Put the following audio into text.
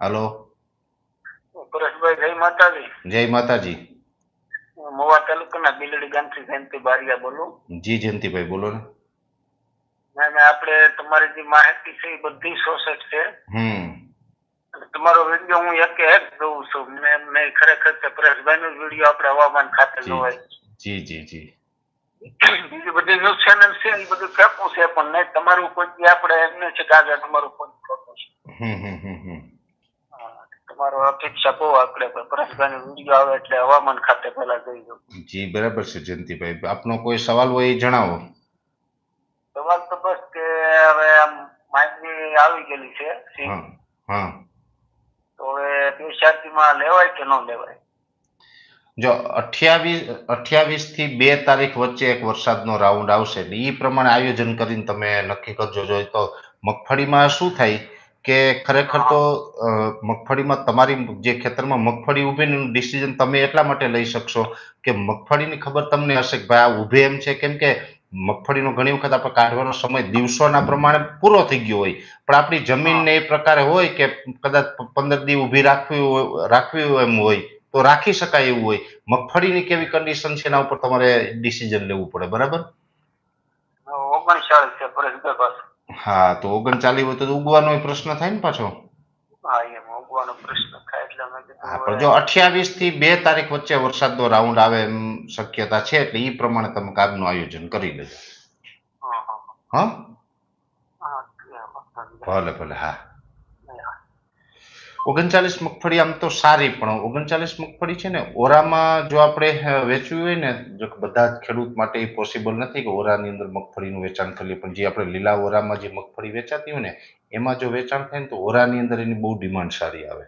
હાલો. પરેશભાઈ, જય માતાજી. જય માતાજી. હું મવા તાલુકાના બિલડી ગામથી જયંતિ બારિયા બોલું. જી જયંતિભાઈ બોલો ને. આપણે તમારી જે માહિતી છે એ બધી સોસેટ છે. તમારો વિડીયો હું એક જોઉં છું. મેં ખરેખર પરેશભાઈ નો વિડીયો આપણે હવામાન ખાતે જોવાય. જી જી જી. બીજી બધી ન્યૂઝ ચેનલ છે એ બધું ફેંકવું છે, પણ નહીં તમારું કોઈ આપણે એમને છે કે આગળ તમારું કોઈ ખોટું છે. તમારો અપેક્ષા બહુ આપણે પરેશભાઈ નો વિડીયો આવે એટલે હવામાન ખાતે પેલા જોઈ દઉં. જી બરાબર છે જયંતિભાઈ, આપનો કોઈ સવાલ હોય એ જણાવો. સવાલ તો બસ કે હવે આમ માહિતી આવી ગયેલી છે. તો હવે 2 લેવાય કે ન લેવાય? જો 28 થી 2 તારીખ વચ્ચે એક વરસાદનો રાઉન્ડ આવશે એટલે એ પ્રમાણે આયોજન કરીને તમે નક્કી કરજો. જો તો મગફળીમાં શું થાય કે ખરેખર તો મગફળીમાં તમારી જે ખેતરમાં મગફળી ઉભીનું ડિસિઝન તમે એટલા માટે લઈ શકશો કે મગફળીની ખબર તમને હશે કે ભાઈ આ ઉભે એમ છે, કેમ કે મગફળીનો ઘણી વખત આપણે કાઢવાનો સમય દિવસોના પ્રમાણે પૂરો થઈ ગયો હોય, પણ આપણી જમીનને એ પ્રકારે હોય કે કદાચ 15 દી ઊભી રાખવી એમ હોય તો રાખી શકાય એવું હોય. મગફળીની કેવી કન્ડિશન છે એના ઉપર તમારે ડિસિઝન લેવું પડે. બરાબર? 39 છે પરેશભાઈ પાસે. હા, તો 39 હોય તો ઉગવાનો પ્રશ્ન થાય ને પાછો. હા, એમ ઉગવાનો પ્રશ્ન થાય એટલે મેં હા, કીધું પણ જો 28 થી 2 તારીખ વચ્ચે વરસાદનો રાઉન્ડ આવે એમ શક્યતા છે એટલે એ પ્રમાણે તમે કામનું આયોજન કરી લેજો. હા, ભલે ભલે. હા, 39 મગફળી આમ તો સારી, પણ 39 મગફળી છે ને ઓરામાં જો આપણે વેચવી હોય ને, જો બધા જ ખેડૂત માટે એ પોસિબલ નથી કે ઓરાની અંદર મગફળીનું વેચાણ કરીએ, પણ જે આપણે લીલા ઓરામાં જે મગફળી વેચાતી હોય ને એમાં જો વેચાણ થાય ને તો ઓરાની અંદર એની બહુ ડિમાન્ડ સારી આવે.